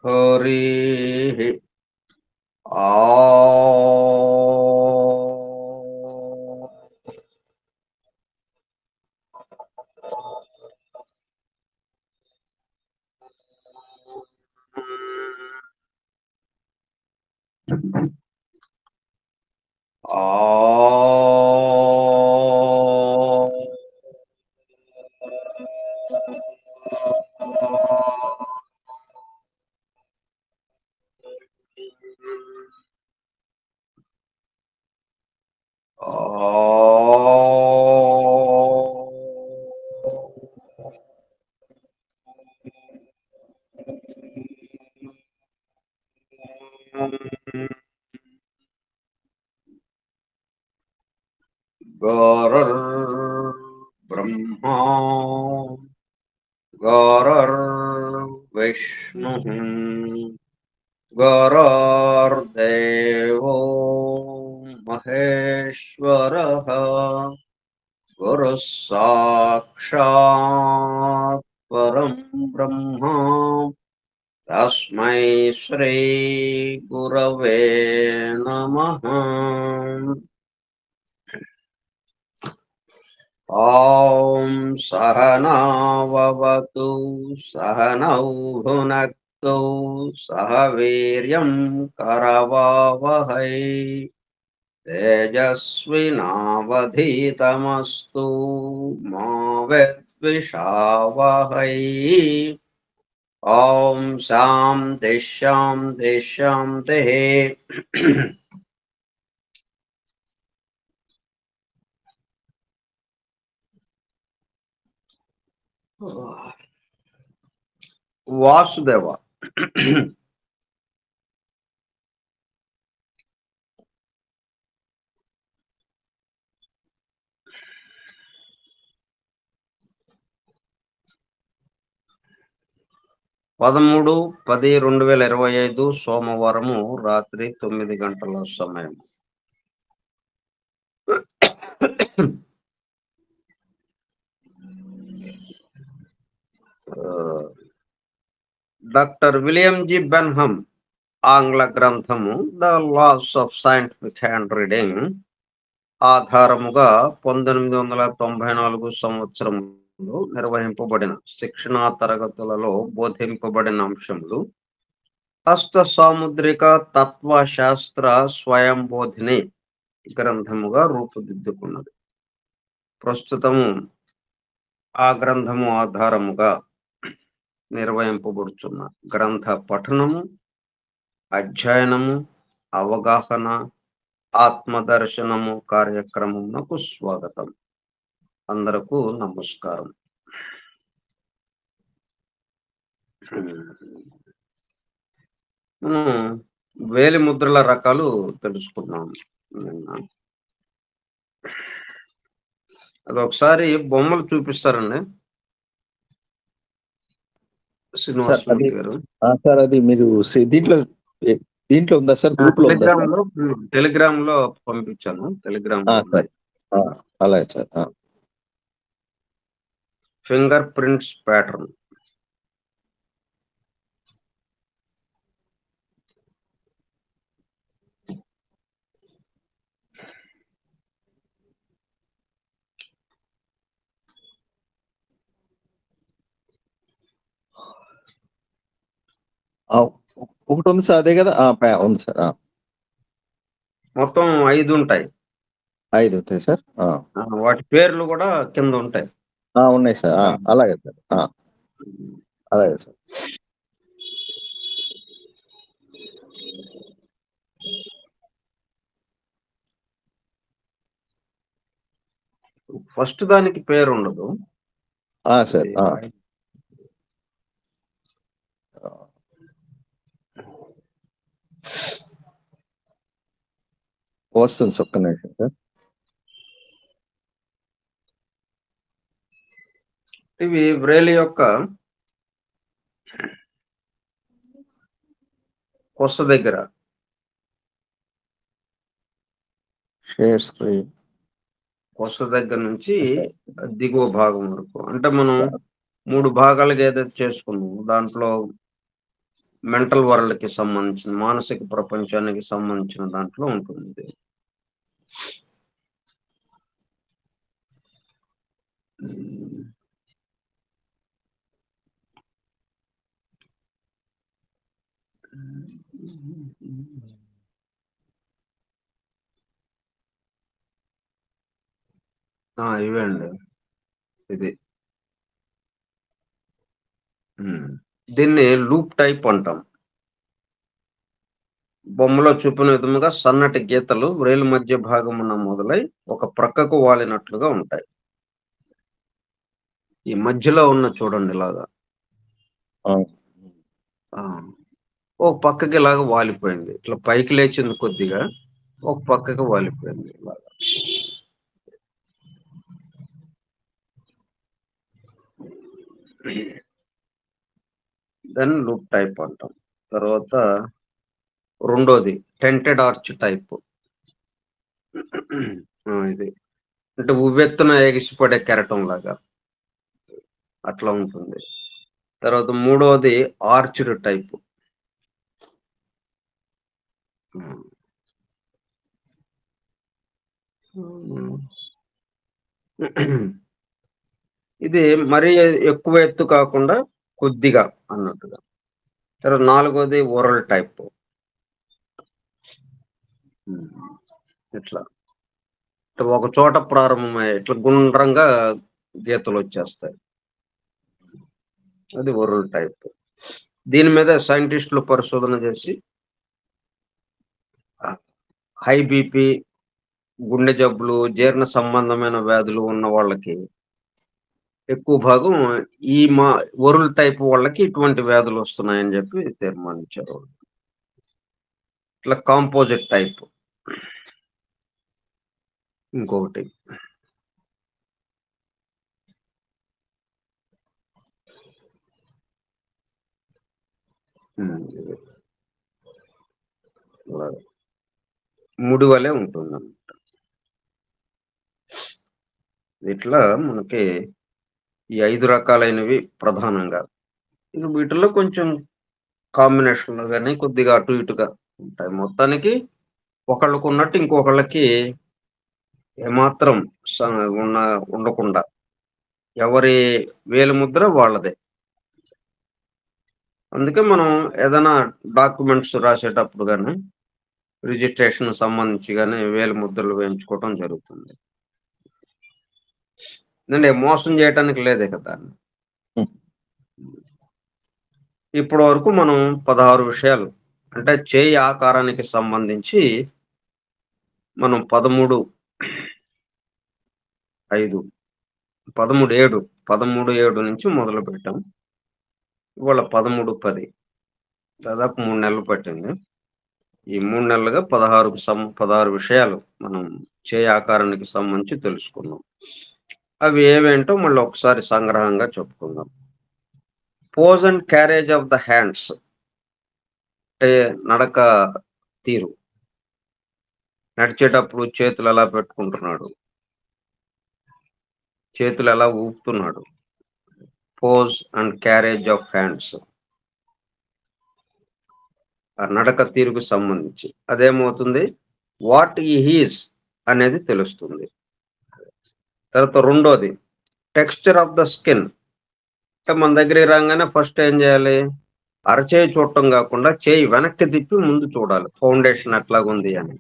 హరి ఆ బ్రహ్మా విష్ణు గురుర్దేవో మహేశ్వరః గురుః సాక్షాత్ పరం బ్రహ్మ తస్మై శ్రీ గురవే నమః. ఓం సహనావతు సహనౌ భునక్తు సహ వీర్యం కరవావహై తేజస్వినావధీతమస్తు మా విద్విషావహై. ఓం శాంతి శాంతి శాంతి. వాసుదేవ, పదమూడు 10/2025 సోమవారము రాత్రి 9 గంటల సమయం. డాక్టర్ విలియం జి బెన్హమ్ ఆంగ్ల గ్రంథము the laws of scientific hand reading ఆధారముగా 1994 సంవత్సరంలో నిర్వహింపబడిన శిక్షణా తరగతులలో బోధింపబడిన అంశములు హస్త సాముద్రిక తత్వశాస్త్ర స్వయంబోధిని గ్రంథముగా రూపుదిద్దుకున్నది. ప్రస్తుతము ఆ గ్రంథము ఆధారముగా నిర్వహింపబడుచున్న గ్రంథ పఠనము, అధ్యయనము, అవగాహన, ఆత్మదర్శనము కార్యక్రమమునకు స్వాగతం. అందరకు నమస్కారం. మనం వేలి ముద్రల రకాలు తెలుసుకున్నాము నిన్న. అది ఒకసారి బొమ్మలు చూపిస్తారండి శ్రీనివాసమూర్తి గారు. సార్ అది మీరు దీంట్లో ఉందా సార్? గ్రూప్ లో ఉందా? టెలిగ్రామ్ లో పంపించాను. టెలిగ్రామ్ లో ఉన్నాయి. అలాగే సార్. Finger prints pattern. ఒకటి ఉంది సార్, అదే కదా? ఉంది సార్. మొత్తం 5 ఉంటాయి. 5 ఉంటాయి సార్. వాటి పేర్లు కూడా కింద ఉంటాయి. ఉన్నాయి సార్. అలాగే సార్. అలాగే సార్. ఫస్ట్ దానికి పేరు ఉండదు సార్. వస్తుంది ఒక్క నిమిషం సార్. ఇవి వ్రేలి యొక్క కొస దగ్గర షేర్ స్క్రీన్ కొస దగ్గర నుంచి దిగువ భాగం వరకు. అంటే మనం 3 భాగాలుగా ఏదైతే చేసుకున్నామో దాంట్లో మెంటల్ వరల్డ్‌కి సంబంధించిన, మానసిక ప్రపంచానికి సంబంధించిన దాంట్లో ఉంటుంది ఇది. ఇవే అండి. ఇది. దీన్ని లూప్ టైప్ అంటాం. బొమ్మలో చూపిన విధముగా సన్నటి గీతలు వ్రేలు మధ్య భాగమున మొదలై ఒక ప్రక్కకు వాలినట్లుగా ఉంటాయి. ఈ మధ్యలో ఉన్న చూడండి ఇలాగా. ఒక పక్కకి ఇలాగ వాలిపోయింది. ఇట్లా పైకి లేచింది కొద్దిగా, ఒక పక్కకి వాలిపోయింది ఇలాగా. దెన్ లూప్ టైప్ అంటాం. తర్వాత రెండోది టెంటెడ్ ఆర్చ్ టైప్. ఇది అంటే ఉవ్వెత్తున ఎగిసిపడే కెరటం లాగా అట్లా ఉంటుంది. తర్వాత మూడోది ఆర్చ్డ్ టైప్. ఇది మరీ ఎక్కువ ఎత్తు కాకుండా కొద్దిగా అన్నట్టుగా. తర్వాత నాలుగోది ఓరల్ టైప్. ఇట్లా ఒక చోట ప్రారంభమై ఇట్లా గుండ్రంగా గీతలు వచ్చేస్తాయి. అది ఓరల్ టైప్. దీని మీద సైంటిస్టులు పరిశోధన చేసి హై బీపీ, గుండె జబ్బులు, జీర్ణ సంబంధమైన వ్యాధులు ఉన్న వాళ్ళకి ఎక్కువ భాగం ఈ ఓరల్ టైప్ వాళ్ళకి ఇటువంటి వ్యాధులు వస్తున్నాయని చెప్పి తీర్మానించారు. ఇట్లా కాంపోజిట్ టైప్ ఇంకొకటి. ముడి వలె ఉంటుందన్నమాట. ఇట్లా మనకి ఈ 5 రకాలైనవి ప్రధానంగా. వీటిల్లో కొంచెం కాంబినేషన్లు కానీ కొద్దిగా అటు ఇటుగా ఉంటాయి. మొత్తానికి ఒకళ్ళకు ఉన్నట్టు ఇంకొకళ్ళకి ఏమాత్రం ఉండకుండా ఎవరి వేలు ముద్ర వాళ్ళదే. అందుకే మనం ఏదైనా డాక్యుమెంట్స్ రాసేటప్పుడు కానీ రిజిస్ట్రేషన్ సంబంధించి కానీ వేలు ముద్రలు వేయించుకోవటం జరుగుతుంది. ఎందుకంటే మోసం చేయటానికి లేదే కదా. ఇప్పటి వరకు మనం 16 విషయాలు అంటే చేయి ఆకారానికి సంబంధించి మనం 13/7 నుంచి మొదలు పెట్టాం. ఇవాళ 13/10 దాదాపు 3 నెలలు పట్టింది. ఈ 3 నెలలుగా 16 విషయాలు మనం చేయి ఆకారానికి సంబంధించి తెలుసుకున్నాం. అవి ఏవేంటో మళ్ళీ ఒకసారి సంగ్రహంగా చెప్పుకుందాం. Pose and carriage of the hands అంటే నడక తీరు. నడిచేటప్పుడు చేతులు ఎలా పెట్టుకుంటున్నాడు, చేతులు ఎలా ఊపుతున్నాడు. Pose and carriage of hands ఆ నడక తీరుకు సంబంధించి. అదేమవుతుంది, వాట్ హీస్ అనేది తెలుస్తుంది. తర్వాత రెండోది టెక్స్చర్ ఆఫ్ ద స్కిన్. అంటే మన దగ్గరికి రాగానే ఫస్ట్ ఏం చేయాలి, అరచేయి చూడటం కాకుండా చేయి వెనక్కి తిప్పి ముందు చూడాలి ఫౌండేషన్ ఎట్లాగుంది అని.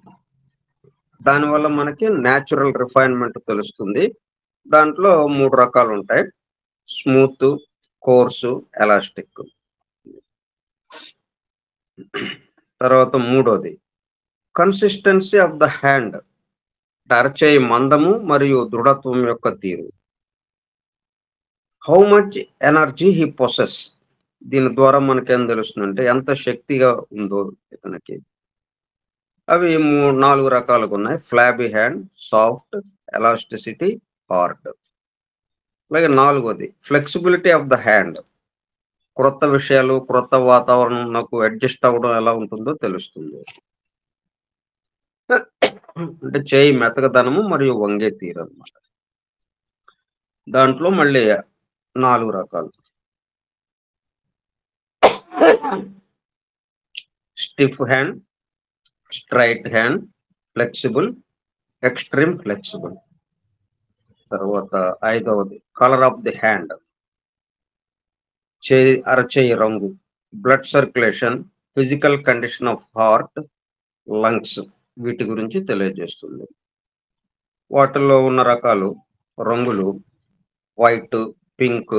దానివల్ల మనకి న్యాచురల్ రిఫైన్మెంట్ తెలుస్తుంది. దాంట్లో 3 రకాలు ఉంటాయి, స్మూత్, కోర్సు, ఎలాస్టిక్. తర్వాత మూడోది కన్సిస్టెన్సీ ఆఫ్ ద హ్యాండ్. అరచేయి మందము మరియు దృఢత్వం యొక్క తీరు. How much energy he possess. దీని ద్వారా మనకేం తెలుస్తుందంటే ఎంత శక్తిగా ఉందో ఇతనికి. అవి 4 రకాలుగా ఉన్నాయి, ఫ్లాబీ హ్యాండ్, సాఫ్ట్, ఎలాస్టిసిటీ, హార్డ్. అలాగే నాలుగోది ఫ్లెక్సిబిలిటీ ఆఫ్ ద హ్యాండ్. క్రొత్త విషయాలు, క్రొత్త వాతావరణం నాకు అడ్జస్ట్ అవ్వడం ఎలా ఉంటుందో తెలుస్తుంది. అంటే చేయి మెతకదనము మరియు వంగే తీరు అన్నమాట. దాంట్లో మళ్ళీ 4 రకాలు. Stiff hand, straight hand, flexible, extreme flexible. తర్వాత 5వది కలర్ ఆఫ్ ది హ్యాండ్, అరచేయి రంగు, blood circulation, physical condition of heart, lungs వీటి గురించి తెలియజేస్తుంది. వాటిల్లో ఉన్న రకాలు రంగులు white, pink,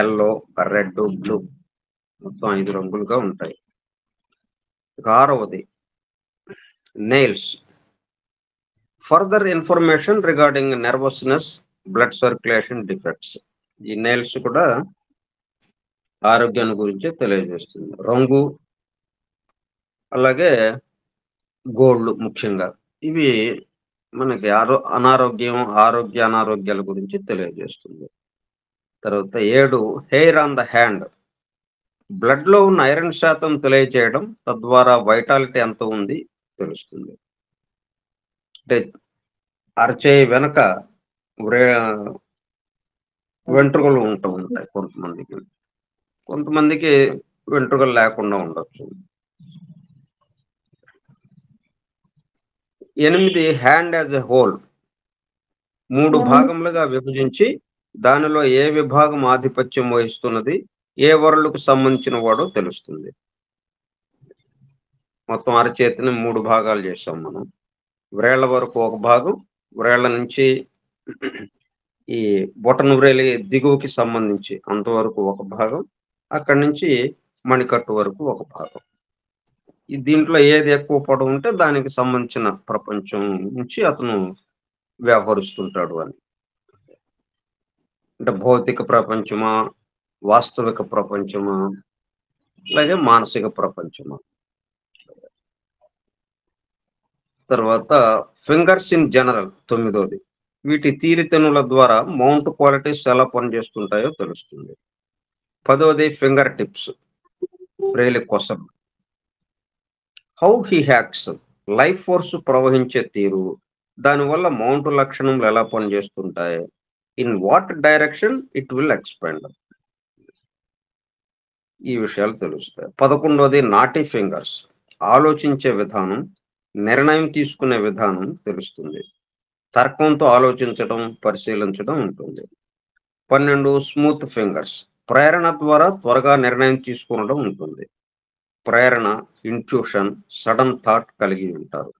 yellow, red, blue, మొత్తం 5 రంగులుగా ఉంటాయి. 6వది nails, further information regarding nervousness, blood circulation defects. ఈ నెయిల్స్ కూడా ఆరోగ్యాన్ని గురించి తెలియజేస్తుంది. రంగు అలాగే గోళ్ళు ముఖ్యంగా ఇవి మనకి ఆరోగ్య అనారోగ్యాల గురించి తెలియజేస్తుంది. తర్వాత 7 hair on the hand, blood లో ఉన్న ఐరన్ శాతం తెలియజేయడం, తద్వారా వైటాలిటీ ఎంత ఉంది తెలుస్తుంది. అంటే అరచేయి వెనక వెంట్రుకలు ఉంటూ ఉంటాయి కొంతమందికి వెంట్రుకలు లేకుండా ఉండొచ్చు. 8 హ్యాండ్ యాజ్ ఎ హోల్, 3 భాగములుగా విభజించి దానిలో ఏ విభాగం ఆధిపత్యం వహిస్తున్నది, ఏ వరలకు సంబంధించిన వాడో తెలుస్తుంది. మొత్తం అరచేతిని 3 భాగాలు చేసాం మనం. వ్రేళ్ల వరకు ఒక భాగం, వ్రేళ్ల నుంచి ఈ బొటన వ్రేలి దిగువకి సంబంధించి అంతవరకు ఒక భాగం, అక్కడి నుంచి మణికట్టు వరకు ఒక భాగం. దీంట్లో ఏది ఎక్కువ పొడవు ఉంటే దానికి సంబంధించిన ప్రపంచం నుంచి అతను వ్యవహరిస్తుంటాడు అని. అంటే భౌతిక ప్రపంచమా, వాస్తవిక ప్రపంచమా, అలాగే మానసిక ప్రపంచమా. తర్వాత ఫింగర్స్ ఇన్ జనరల్ 9వది, వీటి తీరితెనుల ద్వారా మౌంట్ క్వాలిటీస్ ఎలా పనిచేస్తుంటాయో తెలుస్తుంది. 10వది ఫింగర్ టిప్స్, వ్రేలి కొసలు. How he hacks, life force ప్రవహించే తీరు, దానివల్ల మౌంట్ లక్షణములు ఎలా పనిచేస్తుంటాయి, in what direction it will expand, ఈ విషయాలు తెలుస్తాయి. 11వది నాటీ ఫింగర్స్, ఆలోచించే విధానం, నిర్ణయం తీసుకునే విధానం తెలుస్తుంది. తర్కంతో ఆలోచించడం, పరిశీలించడం ఉంటుంది. 12 స్మూత్ ఫింగర్స్, ప్రేరణ ద్వారా త్వరగా నిర్ణయం తీసుకునడం ఉంటుంది. ప్రేరణ, ఇంట్యూషన్, సడన్ థాట్ కలిగి ఉంటారు.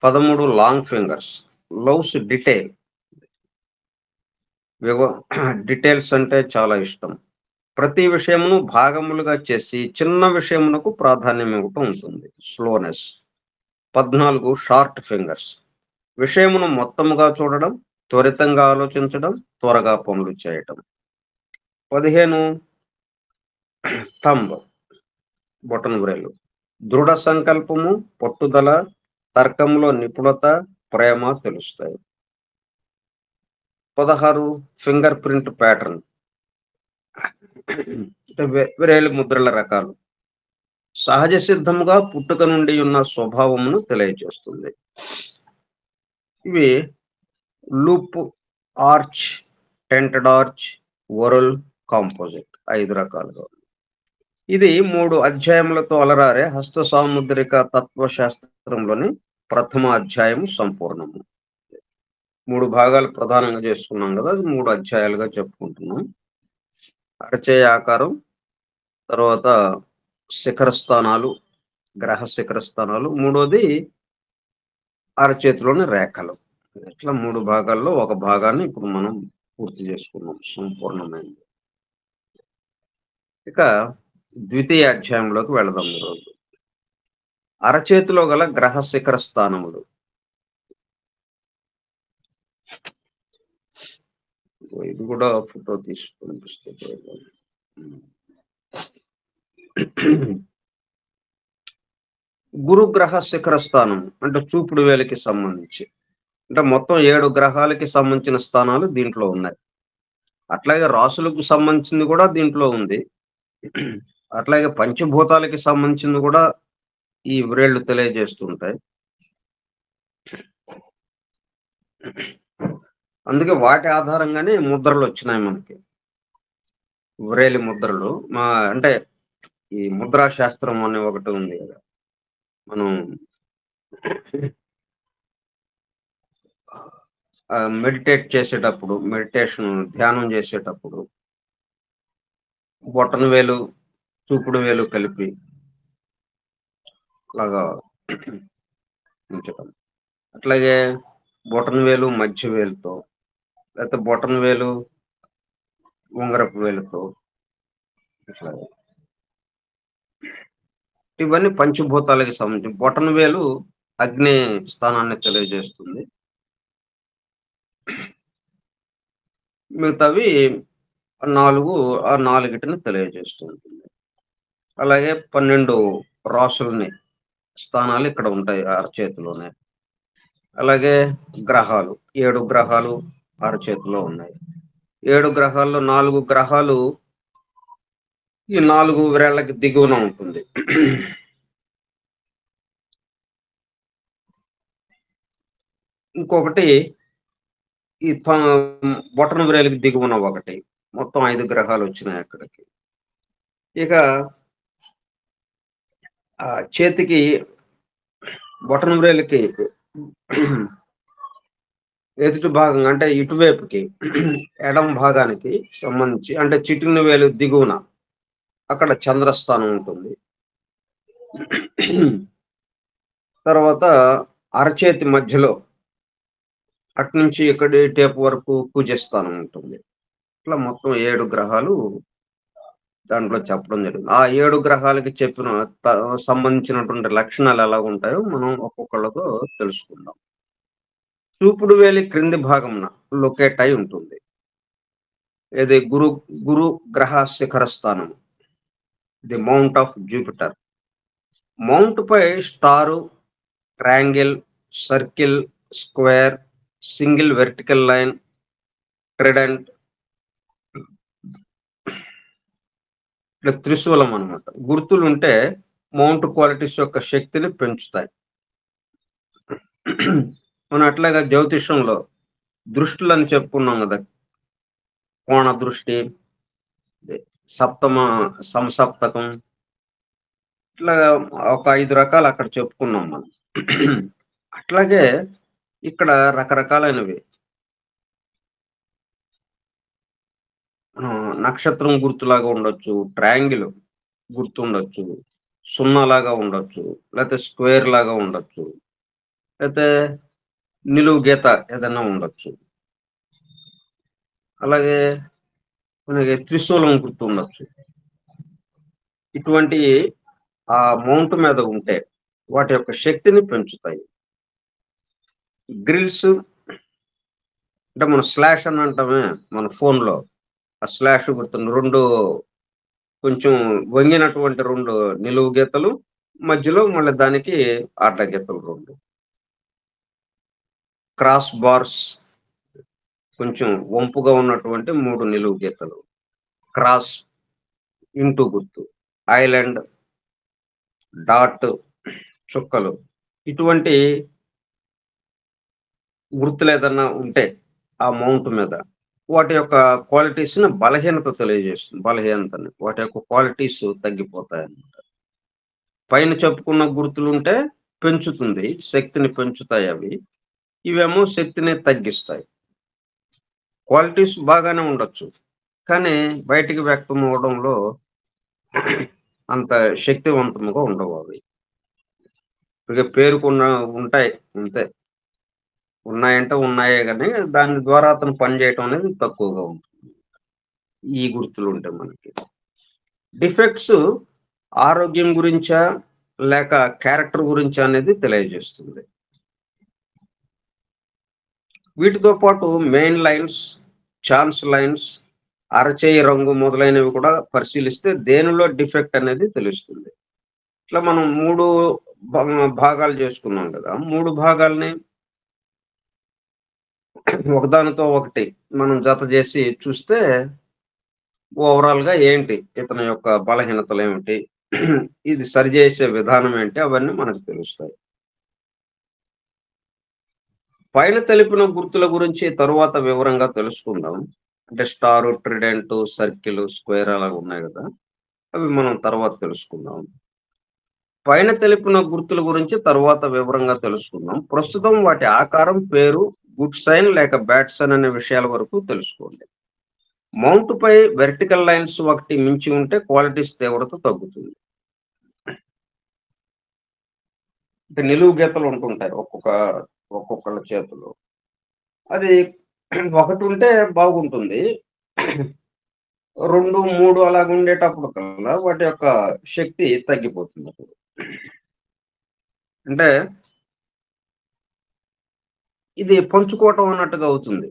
13 long fingers, loves detail, details అంటే చాలా ఇష్టం. ప్రతి విషయమును భాగములుగా చేసి చిన్న విషయమునకు ప్రాధాన్యం ఇవ్వటం ఉంటుంది. స్లోనెస్. 14 షార్ట్ ఫింగర్స్, విషయమును మొత్తముగా చూడడం, త్వరితంగా ఆలోచించడం, త్వరగా పనులు చేయటం. 15 థంబ్, బొటన వ్రేలు, దృఢ సంకల్పము, పట్టుదల, తర్కంలో నిపుణత, ప్రేమ తెలుస్తాయి. 16 ఫింగర్ ప్రింట్ ప్యాటర్న్, వ్రేలి ముద్రల రకాలు, సహజ సిద్ధముగా పుట్టుక నుండి ఉన్న స్వభావమును తెలియజేస్తుంది. ఇవి loop, arch, tented arch, వరల్, composite 5 రకాలుగా. ఇది 3 అధ్యాయములతో అలరారే హస్త సాముద్రిక తత్వశాస్త్రంలోని ప్రథమ అధ్యాయము సంపూర్ణము. 3 భాగాలు ప్రధానంగా చేసుకున్నాం కదా, అది 3 అధ్యాయాలుగా చెప్పుకుంటున్నాం. అరచేయ ఆకారం, తర్వాత శిఖర స్థానాలు, గ్రహ శిఖర స్థానాలు, 3వది అరచేతిలోని రేఖలు. ఇట్లా 3 భాగాల్లో ఒక భాగాన్ని ఇప్పుడు మనం పూర్తి చేసుకున్నాం, సంపూర్ణమైనది. ఇక ద్వితీయ అధ్యాయంలోకి వెళదాం. ఈరోజు అరచేతిలో గల గ్రహ శిఖర స్థానములు. ఇది కూడా ఫోటో తీసి పంపిస్తే. గురుగ్రహ శిఖర స్థానం అంటే చూపుడు వేలికి సంబంధించి, అంటే మొత్తం 7 గ్రహాలకి సంబంధించిన స్థానాలు దీంట్లో ఉన్నాయి. అట్లాగే రాసులకు సంబంధించింది కూడా దీంట్లో ఉంది. అట్లాగే పంచభూతాలకి సంబంధించింది కూడా ఈ వ్రేళ్లు తెలియజేస్తుంటాయి. అందుకే వాటి ఆధారంగానే ముద్రలు వచ్చినాయి మనకి. వ్రేలి ముద్రలు అంటే ఈ ముద్రా శాస్త్రం అనే ఒకటి ఉంది కదా. మనం మెడిటేట్ చేసేటప్పుడు, ధ్యానం చేసేటప్పుడు బొటన వేలు, చూపుడు వేలు కలిపి అలాగా ఉంచటం. అట్లాగే బొటన వేలు మధ్య వేలుతో, లేకపోతే బొటన వేలు ఉంగరపు వేలుతో ఇట్లా. ఇవన్నీ పంచభూతాలకి సంబంధించి. బొటన వేలు అగ్ని స్థానాన్ని తెలియజేస్తుంది. మిగతావి 4 ఆ 4టిని తెలియజేస్తూ ఉంటుంది. అలాగే 12 రాసుల్ని స్థానాలు ఇక్కడ ఉంటాయి అరచేతిలోనే. అలాగే గ్రహాలు 7 గ్రహాలు అరచేతిలో ఉన్నాయి. 7 గ్రహాల్లో 4 గ్రహాలు ఈ 4 వ్రేళ్లకి దిగువన ఉంటుంది. ఇంకొకటి ఈ బొటన వ్రేలికి దిగువన ఒకటి. మొత్తం 5 గ్రహాలు వచ్చినాయి అక్కడికి. ఇక చేతికి బొటన వ్రేలికి ఎదుటి భాగం అంటే ఇటువైపుకి ఎడమ భాగానికి సంబంధించి, అంటే చిటికిన వేలు దిగువన అక్కడ చంద్రస్థానం ఉంటుంది. తర్వాత అరచేతి మధ్యలో అట్నుంచి ఇక్కడి టేపు వరకు కుజస్థానం ఉంటుంది. ఇట్లా మొత్తం 7 గ్రహాలు దాంట్లో చెప్పడం జరిగింది. ఆ 7 గ్రహాలకి చెప్పిన సంబంధించినటువంటి లక్షణాలు ఎలా ఉంటాయో మనం ఒక్కొక్కళ్ళతో తెలుసుకుందాం. చూపుడు వేలి క్రింది భాగంన లొకేట్ అయి ఉంటుంది. ఇది గురు గ్రహ శిఖర స్థానం, the mount of Jupiter. Mount పై star, triangle, circle, square, single vertical line, trident, ఇట్లా త్రిశూలం అనమాట. గుర్తులు ఉంటే మౌంట్ క్వాలిటీస్ యొక్క శక్తిని పెంచుతాయి. మనం అట్లాగా జ్యోతిషంలో దృష్టులు అని చెప్పుకున్నాం కదా. కోణ దృష్టి, సంసప్తకం, ఇట్లా ఒక 5 రకాలు అక్కడ చెప్పుకున్నాం మనం. అట్లాగే ఇక్కడ రకరకాలైనవి. నక్షత్రం గుర్తులాగా ఉండొచ్చు, ట్రయాంగిల్ గుర్తు ఉండొచ్చు, 0 లాగా ఉండొచ్చు, లేకపోతే స్క్వేర్ లాగా ఉండొచ్చు, లేకపోతే నిలువు గీత ఏదైనా ఉండొచ్చు. అలాగే మనకి త్రిశూలం గుర్తు ఉండొచ్చు. ఇటువంటి ఆ మౌంట్ మీద ఉంటే వాటి యొక్క శక్తిని పెంచుతాయి. గ్రిల్స్ అంటే మన స్లాష్ అని అంటామే మన ఫోన్లో, ఆ స్లాష్ గుర్తున్న 2 కొంచెం వంగినటువంటి 2 నిలువు గీతలు, మధ్యలో మళ్ళీ దానికి అడ్డ గీతలు 2. క్రాస్ బార్స్ కొంచెం వంపుగా ఉన్నటువంటి 3 నిలువు గీతలు. క్రాస్ ఇంటూ గుర్తు, ఐలాండ్, డాట్, చుక్కలు. ఇటువంటి గుర్తులు ఏదన్నా ఉంటే ఆ మౌంట్ మీద వాటి యొక్క క్వాలిటీస్ ని బలహీనత తెలియజేస్తుంది. బలహీనతని, వాటి యొక్క క్వాలిటీస్ తగ్గిపోతాయి అన్నమాట. పైన చెప్పుకున్న గుర్తులు ఉంటే పెంచుతుంది, శక్తిని పెంచుతాయి అవి. ఇవేమో శక్తిని తగ్గిస్తాయి. క్వాలిటీస్ బాగానే ఉండొచ్చు, కానీ బయటికి వ్యక్తం అవడంలో అంత శక్తివంతంగా ఉండవు అవి. ఇక పేరుకున్న ఉంటాయి అంతే, ఉన్నాయంటే ఉన్నాయే కానీ దాని ద్వారా అతను పనిచేయటం అనేది తక్కువగా ఉంటుంది ఈ గుర్తులు ఉంటే మనకి. డిఫెక్ట్స్ ఆరోగ్యం గురించా లేక క్యారెక్టర్ గురించా అనేది తెలియజేస్తుంది. వీటితో పాటు మెయిన్ లైన్స్, ఛాన్స్ లైన్స్, అరచేయి రంగు మొదలైనవి కూడా పరిశీలిస్తే దేనిలో డిఫెక్ట్ అనేది తెలుస్తుంది. ఇట్లా మనం 3 భాగాలు చేసుకున్నాం కదా. 3 భాగాల్ని ఒకదానితో ఒకటి మనం జత చేసి చూస్తే ఓవరాల్ గా ఏంటి ఇతని యొక్క బలహీనతలు ఏమిటి, ఇది సరిచేసే విధానం ఏంటి, అవన్నీ మనకు తెలుస్తాయి. పైన తెలిపిన గుర్తుల గురించి తరువాత వివరంగా తెలుసుకుందాం. అంటే స్టారు, ట్రిడెంట్, సర్కిల్, స్క్వేర్ అలా ఉన్నాయి కదా! అవి మనం తర్వాత తెలుసుకుందాం. పైన తెలిపిన గుర్తుల గురించి తరువాత వివరంగా తెలుసుకుందాం. ప్రస్తుతం వాటి ఆకారం, పేరు, గుడ్ సైన్ లేక బ్యాడ్ సైన్ అనే విషయాల వరకు తెలుసుకోండి. మౌంట్ పై వెర్టికల్ లైన్స్ ఒకటి మించి ఉంటే క్వాలిటీస్ తీవ్రత తగ్గుతుంది. అంటే నిలువు గీతలు ఉంటుంటాయి ఒక్కొక్కళ్ళ చేతిలో. అది ఒకటి ఉంటే బాగుంటుంది. 2, 3 అలాగ ఉండేటప్పుడు కల్లా వాటి యొక్క శక్తి తగ్గిపోతుంది అప్పుడు. అంటే ఇది పంచుకోవటం అన్నట్టుగా అవుతుంది.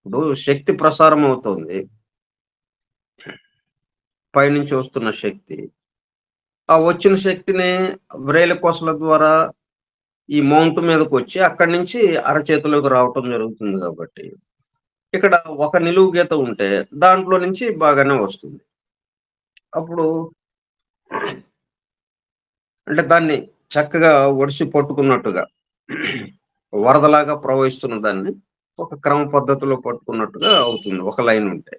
ఇప్పుడు శక్తి ప్రసారం అవుతోంది. పైనుంచి వస్తున్న శక్తి. ఆ వచ్చిన శక్తిని వ్రేలి కొసల ద్వారా ఈ మౌంట్ మీదకొచ్చి అక్కడి నుంచి అరచేతిలోకి రావటం జరుగుతుంది కాబట్టి, ఇక్కడ ఒక నిలువు గీత ఉంటే దాంట్లో నుంచి బాగానే వస్తుంది. అప్పుడు అంటే దాన్ని చక్కగా ఒడిసి పట్టుకున్నట్టుగా వరదలాగా ప్రవహిస్తున్న దాన్ని ఒక క్రమ పద్ధతిలో పట్టుకున్నట్టుగా అవుతుంది. ఒక లైన్ ఉంటే.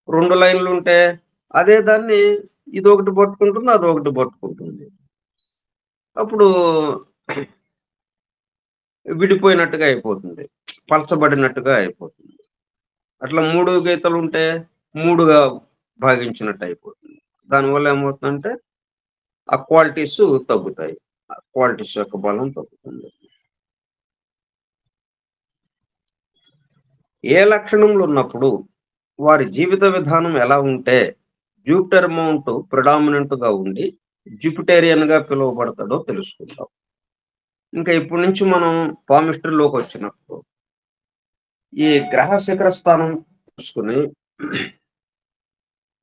2 లైన్‌లుంటే అదే దాన్ని ఇదొకటి పట్టుకుంటుంది, అదొకటి పట్టుకుంటుంది. అప్పుడు విడిపోయినట్టుగా అయిపోతుంది. పలచబడినట్టుగా అయిపోతుంది. అట్లా 3 గీతలుంటే 3గా భాగించినట్టు అయిపోతుంది. దానివల్ల ఏమవుతుందంటే ఆ క్వాలిటీస్ తగ్గుతాయి. ఆ క్వాలిటీస్ యొక్క బలం తగ్గుతుంది. ఏ లక్షణములు ఉన్నప్పుడు వారి జీవిత విధానం ఎలా ఉంటే జూపిటర్ మౌంట్ ప్రిడామినెంట్‌గా ఉండి జూపిటేరియన్‌గా పిలువబడతాడో తెలుసుకుందాం. ఇంకా ఇప్పటి నుంచి మనం పామిస్ట్రీలోకొచ్చినప్పుడు ఈ గ్రహ శిఖర స్థానం చూసుకొని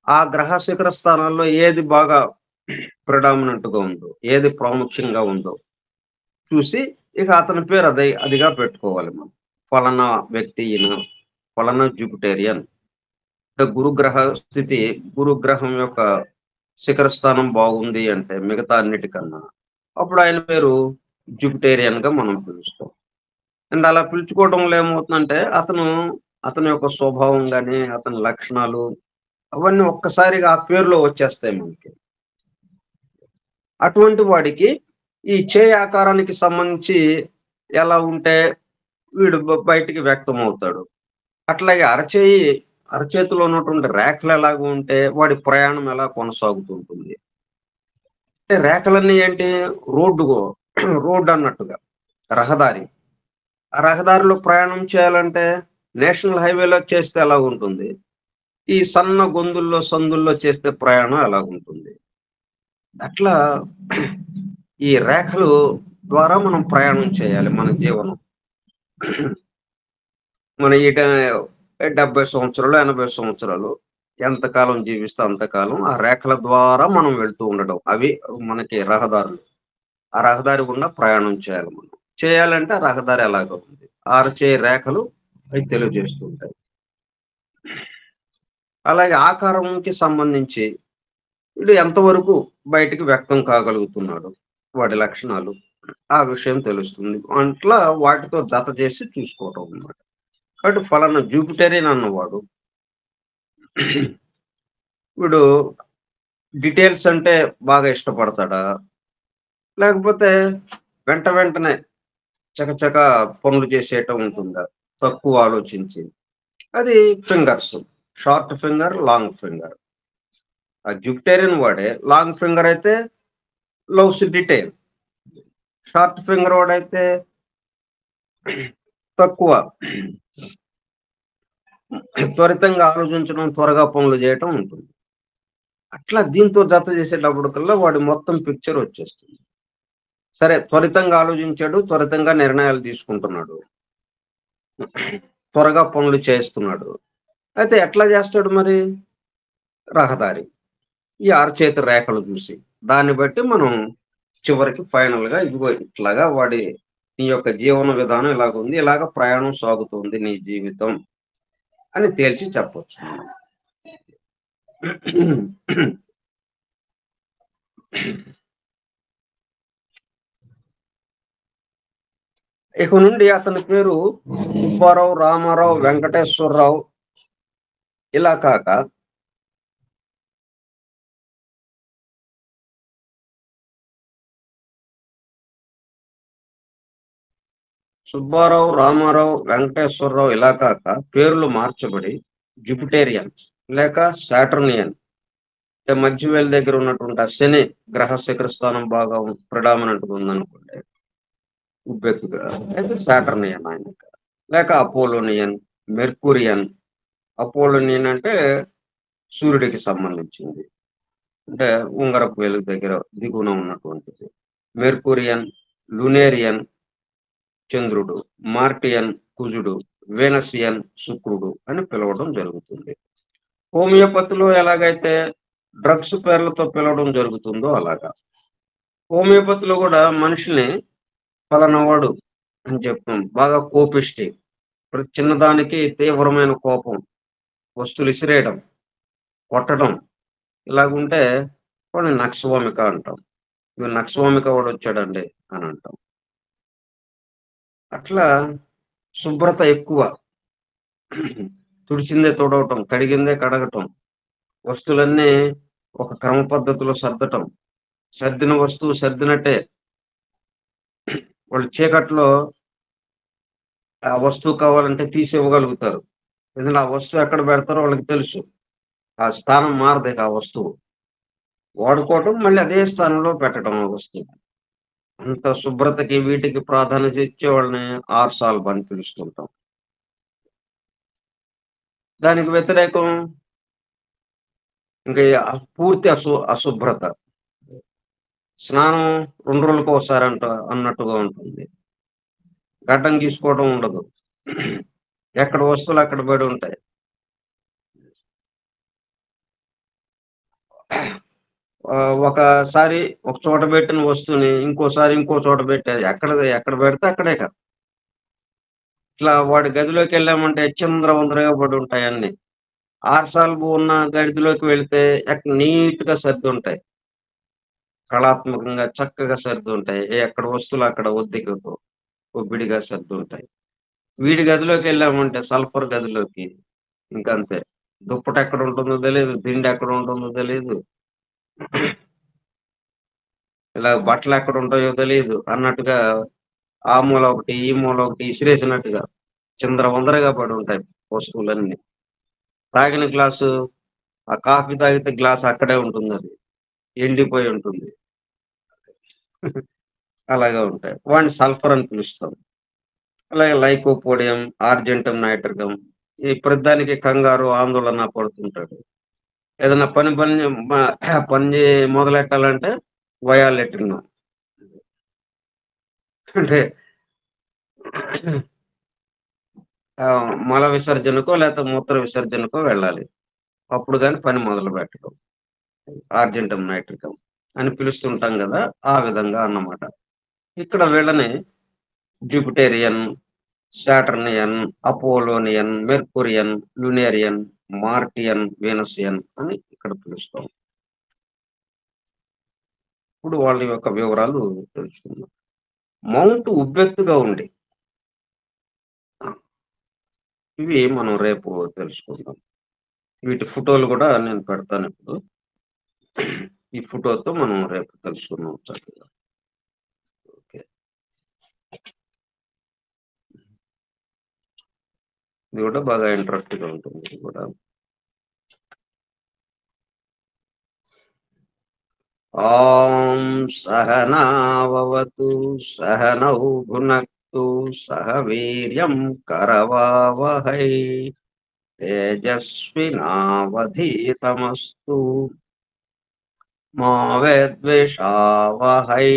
ఆ గ్రహ శిఖర స్థానాల్లో ఏది బాగా ప్రిడామినెంట్‌గా ఉందో, ఏది ప్రాముఖ్యంగా ఉందో చూసి ఇక అతని పేరు అదిగా పెట్టుకోవాలి మనం. ఫలానా వ్యక్తి ఈయన, ఫలానా జూపిటేరియన్. అంటే గురుగ్రహ స్థితి, గురుగ్రహం యొక్క శిఖర స్థానం బాగుంది అంటే మిగతా అన్నిటికన్నా, అప్పుడు ఆయన పేరు జూపిటేరియన్‌గా మనం పిలుస్తాం. అండ్ అలా పిలుచుకోవడంలో ఏమవుతుందంటే అతని యొక్క స్వభావం గాని, అతని లక్షణాలు అవన్నీ ఒక్కసారిగా ఆ పేరులో వచ్చేస్తాయి మనకి. అటువంటి వాడికి ఈ చేయి ఆకారానికి సంబంధించి ఎలా ఉంటే వీడు బయటికి వ్యక్తమవుతాడు. అట్లాగే అరచేతిలో ఉన్నటువంటి రేఖలు ఎలాగ ఉంటే వాడి ప్రయాణం ఎలా కొనసాగుతూ ఉంటుంది. అంటే రేఖలన్నీ ఏంటి రోడ్డు రోడ్డు అన్నట్టుగా రహదారి. ఆ రహదారిలో ప్రయాణం చేయాలంటే నేషనల్ హైవేలో చేస్తే ఎలాగుంటుంది. ఈ సన్న గొంతుల్లో, సందుల్లో చేస్తే ప్రయాణం ఎలాగుంటుంది. అట్లా ఈ రేఖలు ద్వారా మనం ప్రయాణం చేయాలి మన జీవనం. మన 70 సంవత్సరాలు, 80 సంవత్సరాలు ఎంతకాలం జీవిస్తే అంతకాలం ఆ రేఖల ద్వారా మనం వెళ్తూ ఉండడం. అవి మనకి రహదారులు. ఆ రహదారి గుండా ప్రయాణం చేయాలి మనం. చేయాలంటే ఆ రహదారి ఎలాగో ఉంది. ఆరచేయి రేఖలు అవి తెలియజేస్తూ ఉంటాయి. అలాగే ఆకారంకి సంబంధించి వీడు ఎంతవరకు బయటికి వ్యక్తం కాగలుగుతున్నాడు. వాడి లక్షణాలు. ఆ విషయం తెలుస్తుంది. అట్లా వాటితో జత చేసి చూసుకోవటం అన్నమాట. కాబట్టి ఫలానా జూపిటేరియన్ అన్నవాడు వీడు డీటెయిల్స్ అంటే బాగా ఇష్టపడతాడా? లేకపోతే వెంటనే చకచక పనులు చేసేయటం ఉంటుందా? తక్కువ ఆలోచించి. అది fingers. Short finger, long finger. ఆ జూపిటేరియన్ వాడే లాంగ్ ఫింగర్ అయితే లవ్స్ డీటెయిల్. షార్ట్ ఫింగర్ వాడైతే తక్కువ త్వరితంగా ఆలోచించడం, త్వరగా పనులు చేయటం ఉంటుంది. అట్లా దీంతో జత చేసేటప్పటికల్లా వాడి మొత్తం పిక్చర్ వచ్చేస్తుంది. సరే త్వరితంగా ఆలోచించాడు, త్వరితంగా నిర్ణయాలు తీసుకుంటున్నాడు. త్వరగా పనులు చేస్తున్నాడు. అయితే ఎట్లా చేస్తాడు మరి? రహదారి. ఈ అరచేతి రేఖలు చూసి. దాన్ని బట్టి మనం చివరికి ఫైనల్‌గా ఇదిగో ఇట్లాగా వాడి నీ యొక్క జీవన విధానం ఇలాగుంది. ఇలాగ ప్రయాణం సాగుతుంది నీ జీవితం అని తేల్చి చెప్పొచ్చు. ఇక నుండి అతని పేరు సుబ్బారావు, రామారావు, వెంకటేశ్వరరావు ఇలా కాక సుబ్బారావు, రామారావు, వెంకటేశ్వరరావు ఇలా కాక పేర్లు మార్చబడి జుపిటేరియన్ లేక సాటర్నియన్ అంటే మధ్యవేలు దగ్గర ఉన్నటువంటి ఆ శని గ్రహ శిఖర స్థానం బాగా ప్రిడామినెంట్ ఉందనుకోండి, ఉబ్బెత్తుగా అయితే సాటర్నియన్ ఆయనక, లేక అపోలోనియన్, మెర్కురియన్. అపోలోనియన్ అంటే సూర్యుడికి సంబంధించింది, అంటే ఉంగరపు వేలు దగ్గర దిగువన ఉన్నటువంటిది. మెర్కురియన్, లునేరియన్ చంద్రుడు, మార్టియన్ కుజుడు, వేనసియన్ శుక్రుడు అని పిలవడం జరుగుతుంది. హోమియోపతిలో ఎలాగైతే డ్రగ్స్ పేర్లతో పిలవడం జరుగుతుందో అలాగా హోమియోపతిలో కూడా మనిషిని పలానావాడు అని చెప్తాం. బాగా కోపిష్టి, ప్రతి చిన్నదానికి తీవ్రమైన కోపం, వస్తువులు ఇసిరేయడం, కొట్టడం ఇలాగుంటే వాడిని నక్స్వామిక అంటాం. ఇవి నక్స్వామిక వాడు వచ్చాడండి అని అంటాం. అట్లా శుభ్రత ఎక్కువ, తుడిచిందే తుడవటం, కడిగిందే కడగటం, వస్తువులన్నీ ఒక క్రమ పద్ధతిలో సర్దటం, సర్దిన వస్తువు సర్దినట్టే. వాళ్ళు చీకట్లో ఆ వస్తువు కావాలంటే తీసి ఇవ్వగలుగుతారు, ఎందుకంటే ఆ వస్తువు ఎక్కడ పెడతారో వాళ్ళకి తెలుసు. ఆ స్థానం మారదు, ఇక ఆ వస్తువు వాడుకోవటం మళ్ళీ అదే స్థానంలో పెట్టడం ఆ వస్తువు. అంత శుభ్రతకి వీటికి ప్రాధాన్యత ఇచ్చే వాళ్ళని ఆర్సాల్బ్ అని పిలుస్తుంటాం. దానికి వ్యతిరేకం ఇంకా పూర్తి అశుభ్రత. స్నానం 2 రోజులకు ఒకసారి అన్నట్టుగా ఉంటుంది. గడ్డం గీసుకోవడం ఉండదు, ఎక్కడ వస్తువులు అక్కడ పడి ఉంటాయి. ఒకసారి ఒక చోట పెట్టిన వస్తువుని ఇంకోసారి ఇంకో చోట పెట్టేది, ఎక్కడ పెడితే అక్కడే కదా. ఇట్లా వాడి గదిలోకి వెళ్ళామంటే చిందరవందరగా పడి ఉంటాయి అన్ని. ఆర్సాల్బు ఉన్న గదిలోకి వెళితే నీట్ గా సర్ది ఉంటాయి, కళాత్మకంగా చక్కగా సర్ది ఉంటాయి. ఎక్కడ వస్తువులు అక్కడ ఒద్దికతో ఒబ్బిడిగా సర్ది ఉంటాయి. వీడి గదిలోకి వెళ్ళామంటే సల్ఫర్ గదిలోకి ఇంకంతే. దుప్పటి ఎక్కడ ఉంటుందో తెలియదు, దిండి ఎక్కడ ఉంటుందో తెలియదు, ఇలా బట్టలు ఎక్కడ ఉంటాయో తెలియదు అన్నట్టుగా ఆ మూల ఒకటి ఈ మూల ఒకటి ఇసిరేసినట్టుగా చిందరవందరగా పడి ఉంటాయి వస్తువులన్నీ. తాగిన గ్లాసు, ఆ కాఫీ తాగితే గ్లాస్ అక్కడే ఉంటుంది, అది ఎండిపోయి ఉంటుంది. అలాగే ఉంటాయి, వాడిని సల్ఫర్ అని పిలుస్తాం. అలాగే లైకోపోడియం, ఆర్జెంటం నైట్రికం. ఈ ప్రతిదానికి కంగారు ఆందోళన పడుతుంటాడు. ఏదైనా పని మొదలెట్టాలంటే వయాలెట్రిన్, అంటే మల విసర్జనకో లేకపోతే మూత్ర విసర్జనకో వెళ్ళాలి, అప్పుడు కానీ పని మొదలు పెట్టడం. ఆర్జెంటం నైట్రికం అని పిలుస్తుంటాం కదా, ఆ విధంగా అన్నమాట. ఇక్కడ వీళ్ళని జూపిటేరియన్, సాటర్నియన్, అపోలోనియన్, మెర్కురియన్, లునేరియన్, మార్టియన్, వీనసియన్ అని ఇక్కడ పిలుస్తాం. ఇప్పుడు వాళ్ళ యొక్క వివరాలు తెలుసుకుందాం. మౌంట్ ఉబ్బెత్తుగా ఉండి, ఇవి మనం రేపు తెలుసుకుందాం. వీటి ఫోటోలు కూడా నేను పెడతాను ఇప్పుడు. ఈ ఫోటోతో మనం రేపు తెలుసుకుందాం చక్కగా. ఓకే, ఇది కూడా బాగా ఇంట్రెస్ట్గా ఉంటుంది. ఇది కూడా ఓం సహనావతు సహనౌ భునక్తు సహ వీర్యం కరవావహై తేజస్వినావధీతమస్తు మా విద్విషావహై.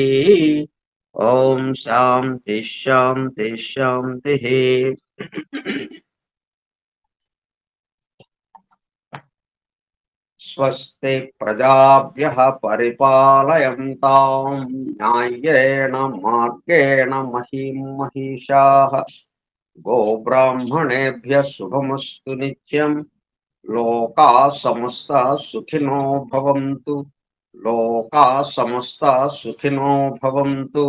ఓం శాంతి శాంతి శాంతి. స్వస్తి ప్రజాభ్యః పరిపాలయంతాం న్యాయేన మార్గేణ మహీం మహిషాః. గోబ్రాహ్మణేభ్యः శుభమస్తు నిత్యం. లోకాः సమస్తాः సుఖినో భవంతు. లోకాः సమస్తాः సుఖినో భవంతు.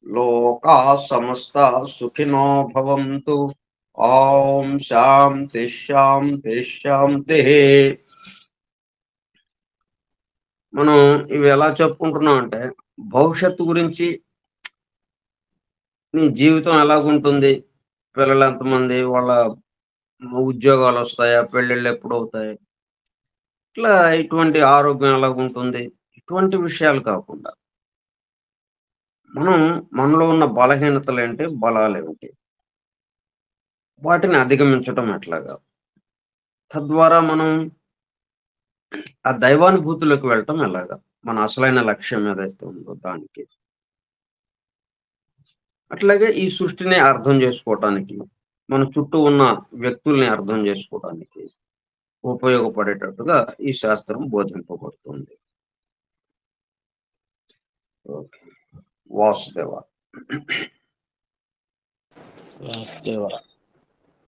లోకా సమస్త సుఖినో భవంతు. ఓం శాంతి శాంతి శాంతి. మనం ఇవి ఎలా చెప్పుకుంటున్నాం అంటే, భవిష్యత్తు గురించి నీ జీవితం ఎలాగుంటుంది, పిల్లలు ఎంతమంది, వాళ్ళ ఉద్యోగాలు వస్తాయా, పెళ్ళిళ్ళు ఎప్పుడు అవుతాయి, ఇట్లా ఇటువంటి ఆరోగ్యం ఎలాగుంటుంది, ఇటువంటి విషయాలు కాకుండా మనం మనలో ఉన్న బలహీనతలేంటి, బలాలేంటి, వాటిని అధిగమించటం ఎట్లాగా, తద్వారా మనం ఆ దైవానుభూతిలోకి వెళ్ళటం ఎలాగా, మన అసలైన లక్ష్యం ఏదైతే ఉందో దానికి. అట్లాగే ఈ సృష్టిని అర్థం చేసుకోవటానికి, మన చుట్టూ ఉన్న వ్యక్తుల్ని అర్థం చేసుకోవటానికి ఉపయోగపడేటట్టుగా ఈ శాస్త్రం బోధింపబడుతుంది. ఓకే. వాసుదేవ. వాసుదేవ.